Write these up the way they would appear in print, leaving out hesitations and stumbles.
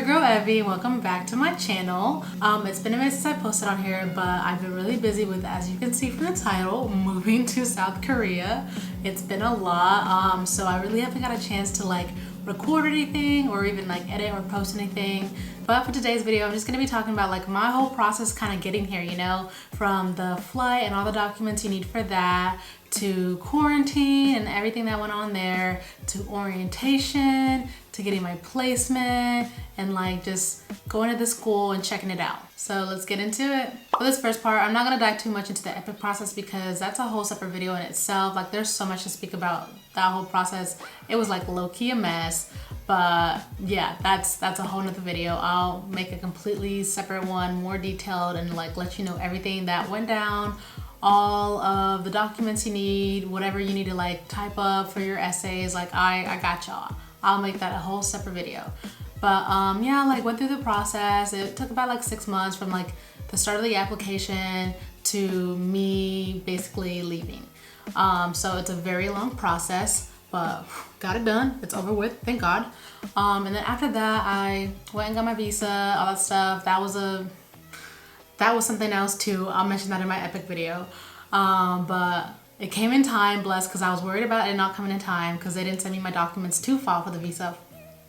your girl Evie and welcome back to my channel. It's been a minute since I posted on here, but I've been really busy with, as you can see from the title, moving to South Korea. It's been a lot, so I really haven't got a chance to like record anything or even like edit or post anything. But for today's video, I'm just gonna be talking about like my whole process kind of getting here, you know, from the flight and all the documents you need for that, to quarantine and everything that went on there, to orientation, to getting my placement, and like just going to the school and checking it out. So let's get into it. For this first part, I'm not gonna dive too much into the EPIK process because that's a whole separate video in itself. Like there's so much to speak about that whole process. It was like low-key a mess, but yeah, that's a whole nother video. I'll make a completely separate one, more detailed, and like let you know everything that went down, all of the documents you need, whatever you need to like type up for your essays. Like I got y'all. I'll make that a whole separate video. But yeah, like went through the process. It took about like 6 months from like the start of the application to me basically leaving. So it's a very long process, but got it done. It's over with, thank God. And then after that, I went and got my visa, all that stuff. That was something else too. I'll mention that in my EPIK video. But it came in time, blessed, because I was worried about it not coming in time because they didn't send me my documents to file for the visa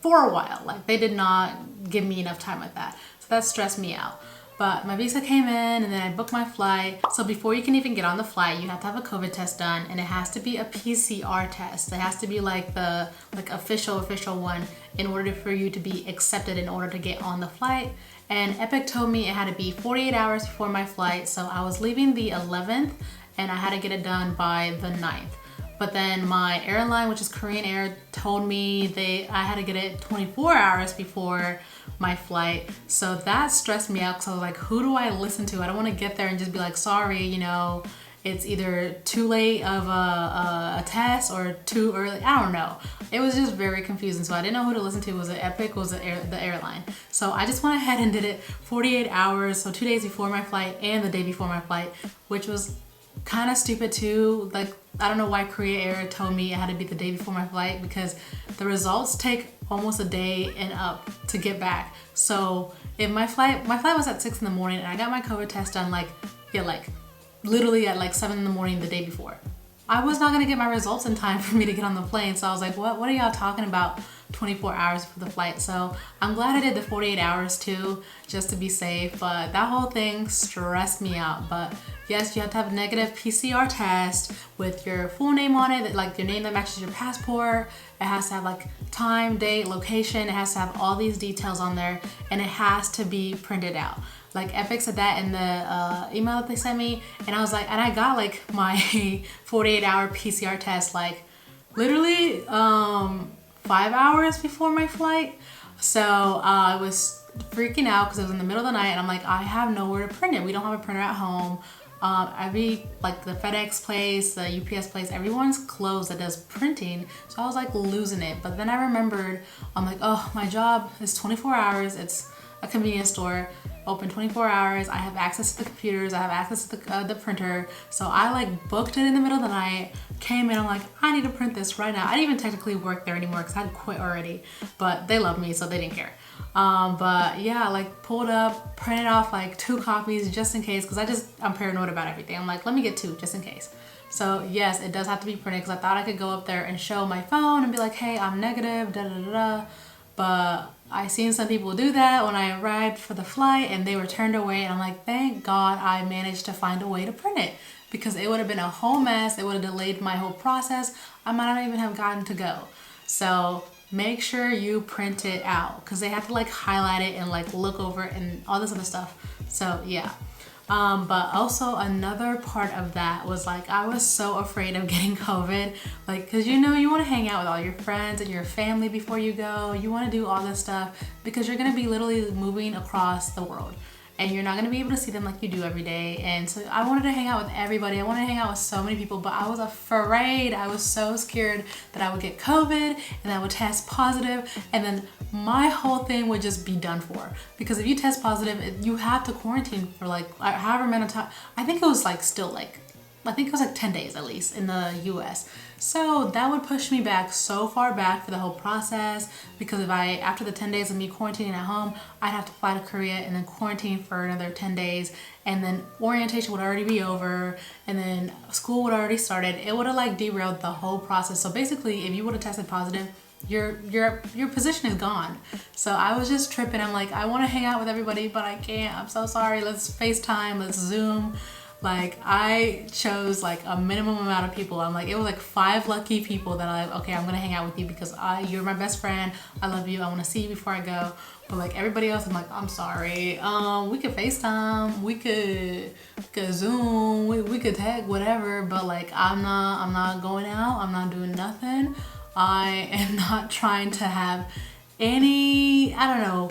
for a while. Like they did not give me enough time with that. So that stressed me out. But my visa came in and then I booked my flight. So before you can even get on the flight, you have to have a COVID test done, and it has to be a PCR test. It has to be like the official one in order for you to be accepted in order to get on the flight. And EPIK told me it had to be 48 hours before my flight. So I was leaving the 11th and I had to get it done by the 9th. But then my airline, which is Korean Air, told me I had to get it 24 hours before my flight. So that stressed me out because I was like, who do I listen to? I don't want to get there and just be like, sorry, you know, it's either too late of a test or too early. I don't know. It was just very confusing. So I didn't know who to listen to. Was it EPIK? Was it the airline? So I just went ahead and did it 48 hours. So 2 days before my flight and the day before my flight, which was kind of stupid too. Like, I don't know why Korea Air told me it had to be the day before my flight, because the results take almost a day and up to get back. So if my flight was at 6 in the morning and I got my COVID test done literally at like 7 in the morning the day before, I was not gonna get my results in time for me to get on the plane. So I was like, what are y'all talking about 24 hours for the flight? So I'm glad I did the 48 hours too, just to be safe. But that whole thing stressed me out. But yes, you have to have a negative PCR test with your full name on it, like your name that matches your passport. It has to have like time, date, location. It has to have all these details on there, and it has to be printed out. Like EPIK said that in the email that they sent me, and I was like, and I got like my 48-hour PCR test like literally 5 hours before my flight. So I was freaking out because it was in the middle of the night, and I'm like, I have nowhere to print it. We don't have a printer at home. Like the FedEx place, the UPS place, everyone's closed that does printing. So I was like losing it. But then I remembered, I'm like, oh, my job is 24 hours. It's a convenience store, open 24 hours. I have access to the computers. I have access to the printer. So I like booked it in the middle of the night, came in, I'm like, I need to print this right now. I didn't even technically work there anymore because I had quit already, but they love me, so they didn't care. But yeah, like pulled up, printed off like 2 copies just in case, because I'm paranoid about everything. I'm like, let me get 2 just in case. So yes, it does have to be printed because I thought I could go up there and show my phone and be like, hey, I'm negative, da da da da. But I seen some people do that when I arrived for the flight and they were turned away, and I'm like, thank God I managed to find a way to print it, because it would have been a whole mess. It would have delayed my whole process. I might not even have gotten to go. So make sure you print it out because they have to like highlight it and like look over it and all this other stuff. So yeah. But also another part of that was like, I was so afraid of getting COVID, like, cause you know, you want to hang out with all your friends and your family before you go. You want to do all this stuff because you're going to be literally moving across the world, and you're not going to be able to see them like you do every day. And so I wanted to hang out with everybody. I wanted to hang out with so many people, but I was afraid. I was so scared that I would get COVID and I would test positive, and then my whole thing would just be done for. Because if you test positive, you have to quarantine for like however many time. I think it was like still like I think it was like 10 days at least in the US. So that would push me back so far back for the whole process, because if after the 10 days of me quarantining at home, I'd have to fly to Korea and then quarantine for another 10 days, and then orientation would already be over, and then school would already started. It would have like derailed the whole process. So basically, if you would have tested positive, your position is gone. So I was just tripping. I'm like, I want to hang out with everybody, but I can't. I'm so sorry. Let's FaceTime. Let's Zoom. Like, I chose like a minimum amount of people. I'm like, it was like 5 lucky people that I like, okay, I'm gonna hang out with you because you're my best friend. I love you. I want to see you before I go. But like everybody else, I'm like, I'm sorry. We could FaceTime. We could Zoom. We could tag, whatever. But like, I'm not going out. I'm not doing nothing. I am not trying to have any, I don't know,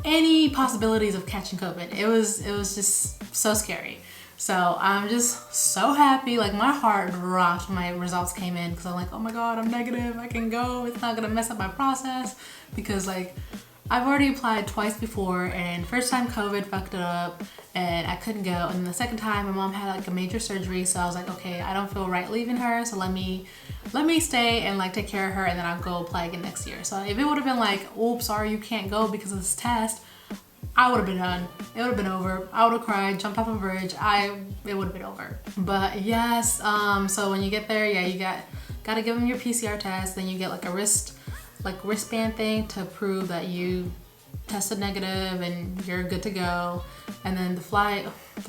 any possibilities of catching COVID. It was just so scary. So I'm just so happy. Like, my heart dropped when my results came in, because I'm like, oh my God, I'm negative. I can go. It's not gonna mess up my process, because like I've already applied twice before, and first time COVID fucked it up and I couldn't go. And the second time my mom had like a major surgery, so I was like, okay, I don't feel right leaving her, so let me stay and like take care of her, and then I'll go apply again next year. So if it would have been like, oops, sorry, you can't go because of this test, I would have been done. It would have been over. I would have cried, jumped off a bridge. It would have been over. But yes, so when you get there, yeah, you gotta give them your PCR test. Then you get like a wristband thing to prove that you tested negative and you're good to go. And then the flight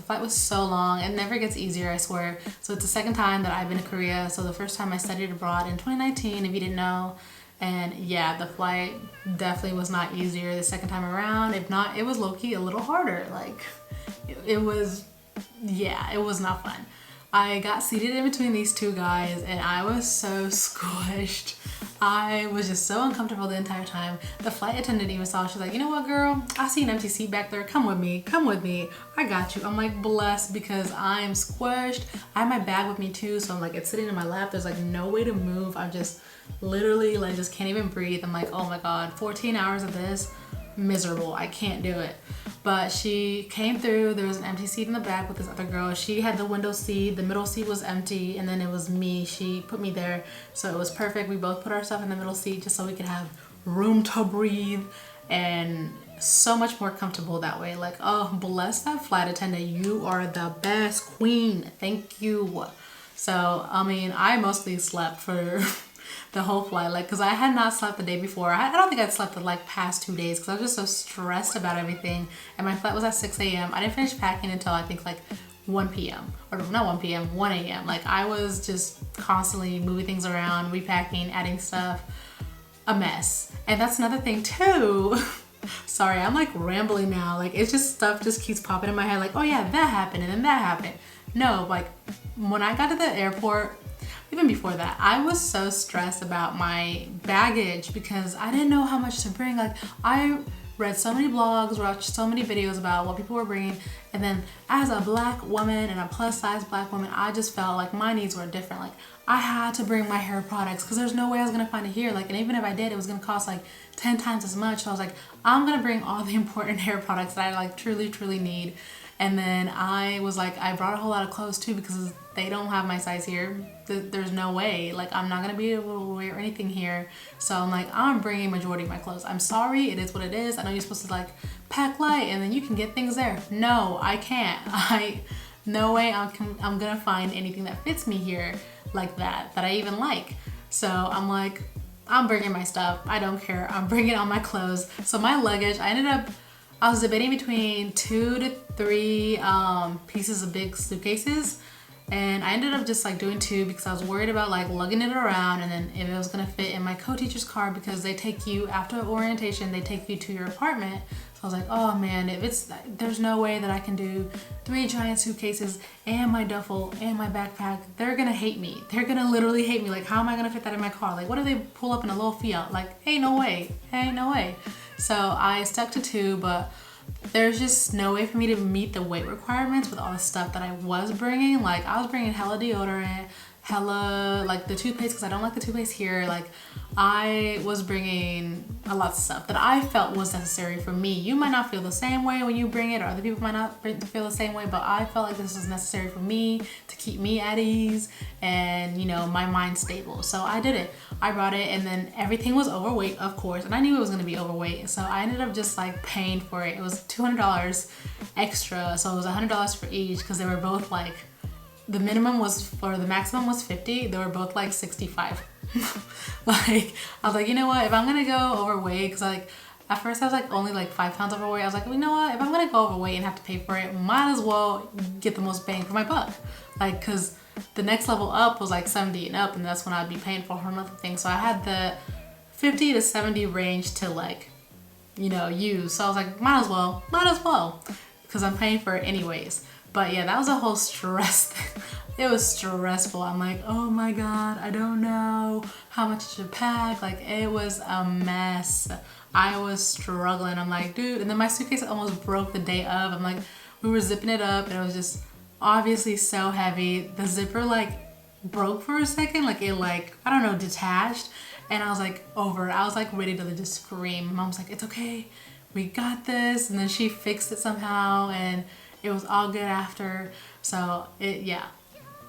was so long. It never gets easier, I swear. So it's the second time that I've been to Korea. So the first time I studied abroad in 2019, if you didn't know. And yeah, the flight definitely was not easier the second time around. If not, it was low-key a little harder. Like, it was not fun. I got seated in between these two guys and I was so squished. I was just so uncomfortable the entire time. The flight attendant even saw, she's like, you know what, girl? I see an empty seat back there. Come with me. I got you. I'm like, blessed, because I'm squished. I have my bag with me too. So I'm like, it's sitting in my lap. There's like no way to move. I'm just literally like, just can't even breathe. I'm like, oh my God, 14 hours of this, miserable. I can't do it. But she came through. There was an empty seat in the back with this other girl. She had the window seat. The middle seat was empty, and then it was me. She put me there, so it was perfect. We both put ourselves in the middle seat just so we could have room to breathe, and so much more comfortable that way. Like, oh, bless that flight attendant. You are the best queen. Thank you. So, I mean, I mostly slept for the whole flight, like, because I had not slept the day before. I don't think I'd slept the like past 2 days, because I was just so stressed about everything. And my flight was at 6 a.m. I didn't finish packing until I think like 1 p.m. or not 1 p.m., 1 a.m. Like, I was just constantly moving things around, repacking, adding stuff, a mess. And that's another thing too. Sorry, I'm like rambling now. Like, it's just stuff just keeps popping in my head. Like, oh yeah, that happened, and then that happened. No, like, when I got to the airport, even before that, I was so stressed about my baggage because I didn't know how much to bring. Like, I read so many blogs, watched so many videos about what people were bringing, and then as a black woman and a plus size black woman, I just felt like my needs were different. Like, I had to bring my hair products because there's no way I was gonna find it here. Like, and even if I did, it was gonna cost like 10 times as much. So I was like, I'm gonna bring all the important hair products that I like truly need. And then I was like, I brought a whole lot of clothes too, because they don't have my size here. There's no way, like, I'm not gonna be able to wear anything here. So I'm like, I'm bringing majority of my clothes. I'm sorry, it is what it is. I know you're supposed to like pack light and then you can get things there. No, I can't. No way I'm gonna find anything that fits me here like that I even like. So I'm like, I'm bringing my stuff. I don't care. I'm bringing all my clothes. So my luggage, I was debating between 2 to 3 pieces of big suitcases, and I ended up just like doing 2 because I was worried about like lugging it around, and then if it was gonna fit in my co-teacher's car, because they take you after orientation, they take you to your apartment. So I was like, oh man, there's no way that I can do 3 giant suitcases and my duffel and my backpack. They're gonna hate me. They're gonna literally hate me. Like, how am I gonna fit that in my car? Like, what if they pull up in a little Fiat? Like, ain't no way. So I stuck to 2, but there's just no way for me to meet the weight requirements with all the stuff that I was bringing. Like, I was bringing hella deodorant, hella like the toothpaste, because I don't like the toothpaste here. Like I was bringing a lot of stuff that I felt was necessary for me. You might not feel the same way when you bring it, or other people might not feel the same way, but I felt like this was necessary for me to keep me at ease and, you know, my mind stable. So I did it. I brought it, and then everything was overweight, of course, and I knew it was going to be overweight. So I ended up just like paying for it. It was $200 extra. So it was $100 for each, because they were both like, the minimum was, or the maximum was 50. They were both like 65. Like, I was like, you know what, if I'm gonna go overweight, because like at first I was like only like 5 pounds overweight. I was like, you know what, if I'm gonna go overweight and have to pay for it, might as well get the most bang for my buck. Like, because the next level up was like 70 and up, and that's when I'd be paying for another thing. So I had the 50 to 70 range to like, you know, use. So I was like, might as well, because I'm paying for it anyways. But yeah, that was a whole stress thing. It was stressful. I'm like, oh my God, I don't know how much to pack. Like, it was a mess. I was struggling. I'm like, dude, and then my suitcase almost broke the day of. I'm like, we were zipping it up, and it was just obviously so heavy. The zipper like broke for a second, like it like, I don't know, detached. And I was like over it. I was like ready to just scream. Mom was like, it's okay, we got this. And then she fixed it somehow, and it was all good after. So yeah,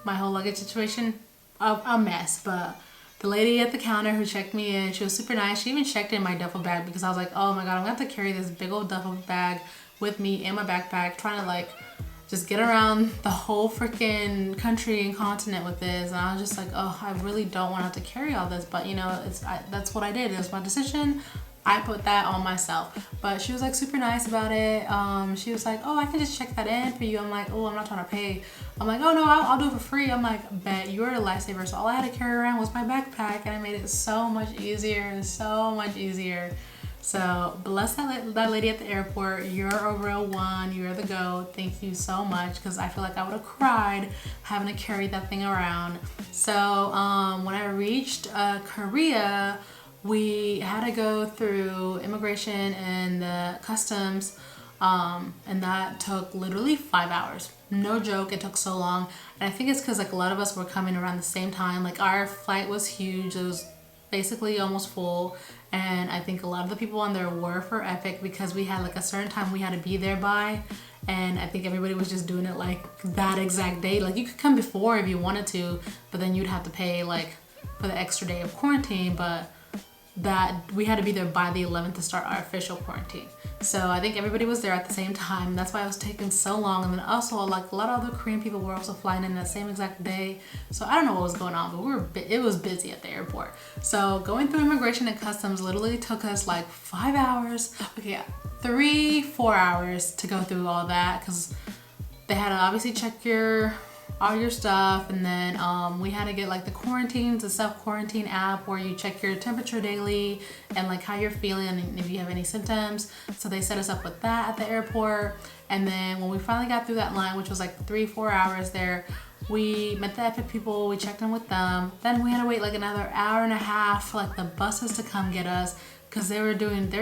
my whole luggage situation, a mess. But the lady at the counter who checked me in, she was super nice. She even checked in my duffel bag, because I was like, oh my God, I'm gonna have to carry this big old duffel bag with me in my backpack, trying to like just get around the whole freaking country and continent with this. And I was just like, oh, I really don't want to have to carry all this. But you know, that's what I did. It was my decision. I put that on myself. But she was like super nice about it. She was like, oh, I can just check that in for you. I'm like, oh, I'm not trying to pay. I'm like, oh no, I'll do it for free. I'm like, bet, you're a lifesaver. So all I had to carry around was my backpack, and I made it so much easier, so much easier. So bless that lady at the airport. You're a real one. You're the GOAT. Thank you so much, because I feel like I would have cried having to carry that thing around. So when I reached Korea, we had to go through immigration and the customs, and that took literally 5 hours. No joke, it took so long. And I think it's because like a lot of us were coming around the same time. Like our flight was huge. It was basically almost full, and I think a lot of the people on there were for EPIK, because we had like a certain time we had to be there by, and I think everybody was just doing it like that exact day. Like you could come before if you wanted to, but then you'd have to pay like for the extra day of quarantine. But that we had to be there by the 11th to start our official quarantine. So I think everybody was there at the same time. That's why it was taking so long. And then also like a lot of other Korean people were also flying in that same exact day. So I don't know what was going on, but it was busy at the airport. So going through immigration and customs literally took us like 5 hours. Okay, yeah, 3-4 hours to go through all that, because they had to obviously check all your stuff, and then we had to get like the self-quarantine app where you check your temperature daily and like how you're feeling and if you have any symptoms. So they set us up with that at the airport. And then when we finally got through that line, which was like 3-4 hours there, we met the EPIK people, we checked in with them. Then we had to wait like another hour and a half for like the buses to come get us, because they were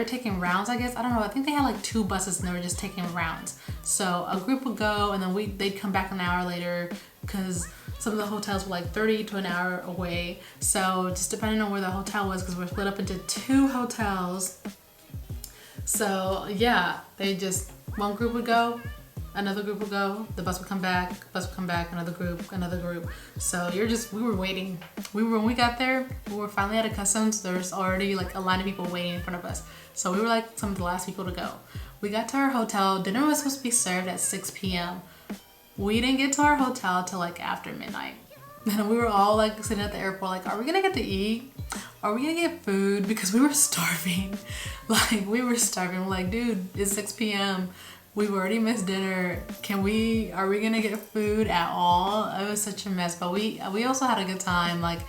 taking rounds, I guess. I don't know. I think they had like 2 buses and they were just taking rounds. So a group would go, and then they'd come back an hour later, because some of the hotels were like 30 to an hour away. So just depending on where the hotel was, because we're split up into 2 hotels. So yeah, one group would go, another group would go, the bus would come back, another group. So we were waiting. When we got there, we were finally out of customs. There's already like a line of people waiting in front of us. So we were like some of the last people to go. We got to our hotel. Dinner was supposed to be served at 6 p.m. We didn't get to our hotel till like after midnight. And we were all like sitting at the airport like, are we gonna get to eat? Are we gonna get food? Because we were starving. We were starving. We're like, dude, it's 6 p.m. We've already missed dinner. Are we gonna get food at all? It was such a mess. But we also had a good time, like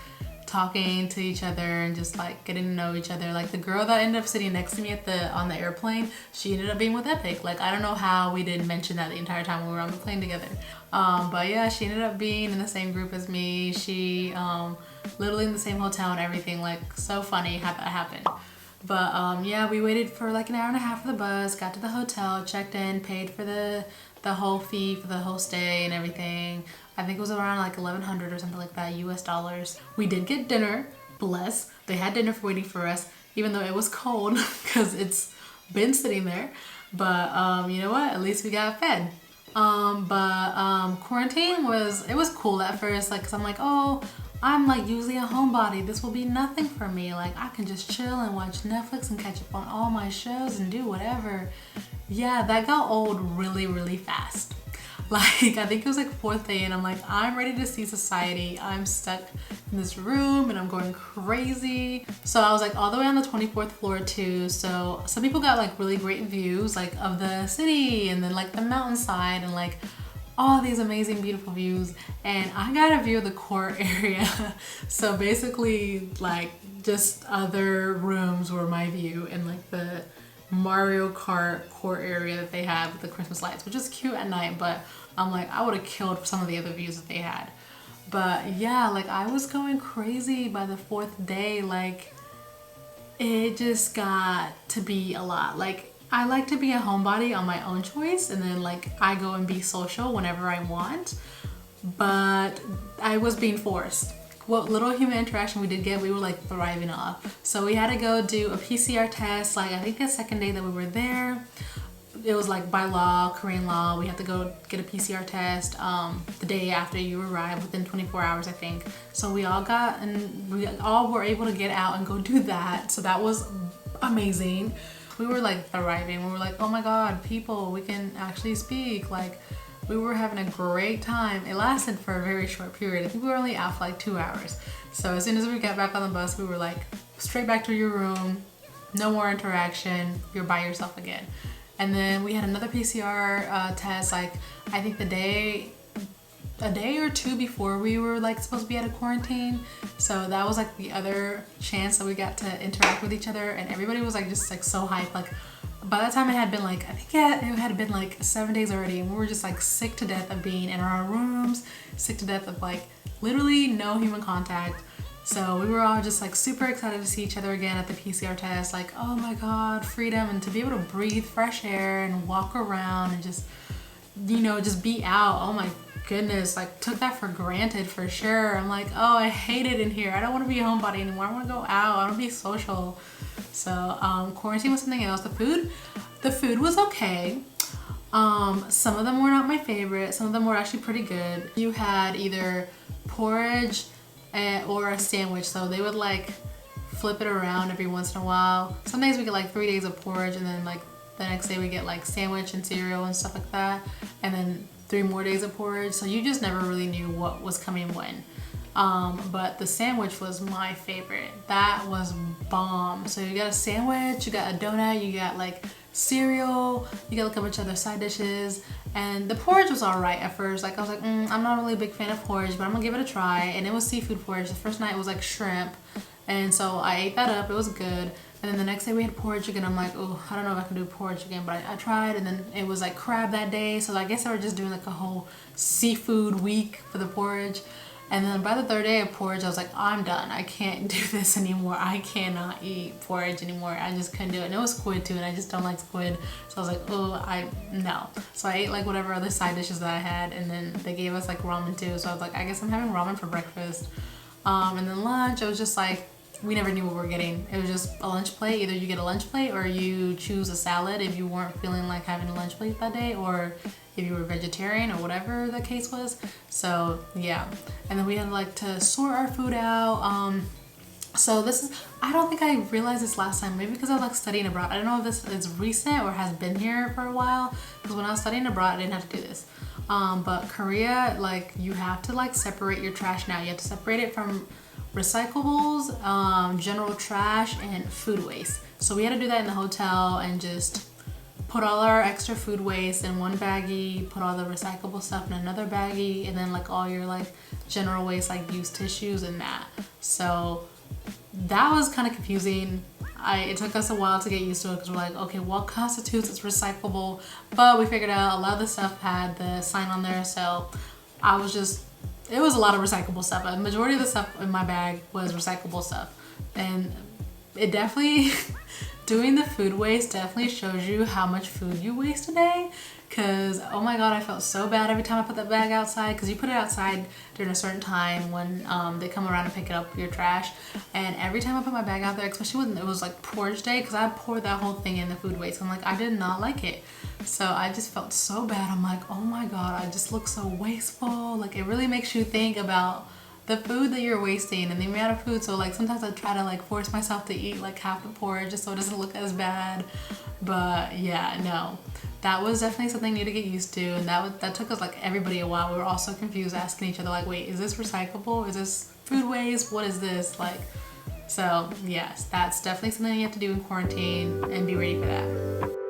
talking to each other and just like getting to know each other. Like the girl that ended up sitting next to me on the airplane, she ended up being with EPIK. Like I don't know how we didn't mention that the entire time we were on the plane together. But yeah, she ended up being in the same group as me. She literally in the same hotel and everything. Like so funny how that happened. But yeah, we waited for like an hour and a half for the bus, got to the hotel, checked in, paid for the whole fee for the whole stay and everything. I think it was around like 1100 or something like that, US dollars. We did get dinner, bless. They had dinner waiting for us, even though it was cold because it's been sitting there. But you know what? At least we got fed. Quarantine it was cool at first, like, cause I'm like, oh, I'm like usually a homebody. This will be nothing for me. Like, I can just chill and watch Netflix and catch up on all my shows and do whatever. Yeah, that got old really, really fast. Like, I think it was like 4th day and I'm like, I'm ready to see society. I'm stuck in this room and I'm going crazy. So I was like all the way on the 24th floor too. So some people got like really great views like of the city and then like the mountainside and like all these amazing beautiful views, and I got a view of the court area. So basically like just other rooms were my view, and like the Mario Kart court area that they have with the Christmas lights, which is cute at night, but I'm like, I would have killed some of the other views that they had. But yeah, like I was going crazy by the 4th day. Like it just got to be a lot. Like I like to be a homebody on my own choice, and then like I go and be social whenever I want, but I was being forced. What little human interaction we did get, we were like thriving off. So we had to go do a PCR test, like I think the 2nd day that we were there. It was like by law, Korean law, we had to go get a PCR test the day after you arrive, within 24 hours I think. So we all were able to get out and go do that. So that was amazing. We were like thriving. We were like, oh my God, people, we can actually speak. Like we were having a great time. It lasted for a very short period. I think we were only out for like 2 hours. So as soon as we got back on the bus, we were like straight back to your room. No more interaction. You're by yourself again. And then we had another PCR test, like I think a day or two before we were like supposed to be out of quarantine. So that was like the other chance that we got to interact with each other, and everybody was like just like so hyped. Like by that time it had been like, I think it had been like 7 days already, and we were just like sick to death of being in our rooms, sick to death of like literally no human contact. So we were all just like super excited to see each other again at the PCR test, like, oh my God, freedom, and to be able to breathe fresh air and walk around and just, you know, just be out. Oh my goodness, like took that for granted for sure. I'm like, oh, I hate it in here. I don't want to be a homebody anymore. I want to go out. I want to be social. So quarantine was something else. The food was okay. Some of them were not my favorite. Some of them were actually pretty good. You had either porridge or a sandwich, so they would like flip it around every once in a while. Some days we get like 3 days of porridge, and then like the next day we get like sandwich and cereal and stuff like that, and then 3 more days of porridge. So you just never really knew what was coming when. But the sandwich was my favorite. That was bomb. So you got a sandwich, you got a donut, you got like cereal, you got like a bunch of other side dishes, and the porridge was all right at first. Like I was like, I'm not really a big fan of porridge, but I'm gonna give it a try. And it was seafood porridge. The first night it was like shrimp, and so I ate that up. It was good. And then the next day we had porridge again. I'm like, oh, I don't know if I can do porridge again, but I tried. And then it was like crab that day, so I guess they were just doing like a whole seafood week for the porridge. And then by the 3rd day of porridge, I was like, I'm done. I can't do this anymore. I cannot eat porridge anymore. I just couldn't do it. And it was squid too, and I just don't like squid. So I was like, oh, no. So I ate like whatever other side dishes that I had, and then they gave us like ramen too. So I was like, I guess I'm having ramen for breakfast. And then lunch, it was just like, we never knew what we were getting. It was just a lunch plate. Either you get a lunch plate or you choose a salad if you weren't feeling like having a lunch plate that day, or if you were vegetarian or whatever the case was. So yeah, and then we had like to sort our food out. So this is, I don't think I realized this last time, maybe because I was like studying abroad. I don't know if this is recent or has been here for a while, because when I was studying abroad I didn't have to do this. But Korea, like you have to like separate your trash now. You have to separate it from recyclables, general trash, and food waste. So we had to do that in the hotel and just put all our extra food waste in one baggie, put all the recyclable stuff in another baggie, and then like all your like general waste, like used tissues and that. So that was kind of confusing. It took us a while to get used to it, because we're like, okay, what constitutes as recyclable? But we figured out a lot of the stuff had the sign on there, so it was a lot of recyclable stuff. A majority of the stuff in my bag was recyclable stuff, and it definitely doing the food waste definitely shows you how much food you waste a day. Cause oh my god, I felt so bad every time I put that bag outside, because you put it outside during a certain time when they come around and pick up your trash. And every time I put my bag out there, especially when it was like porridge day, because I poured that whole thing in the food waste. I'm like, I did not like it. So I just felt so bad. I'm like, oh my god, I just look so wasteful. Like, it really makes you think about the food that you're wasting and the amount of food. So like sometimes I try to like force myself to eat like half the porridge just so it doesn't look as bad. But yeah, no, that was definitely something new to get used to, and that took us like everybody a while. We were all so confused, asking each other like, wait, is this recyclable? Is this food waste? What is this like? So yes, that's definitely something you have to do in quarantine, and be ready for that.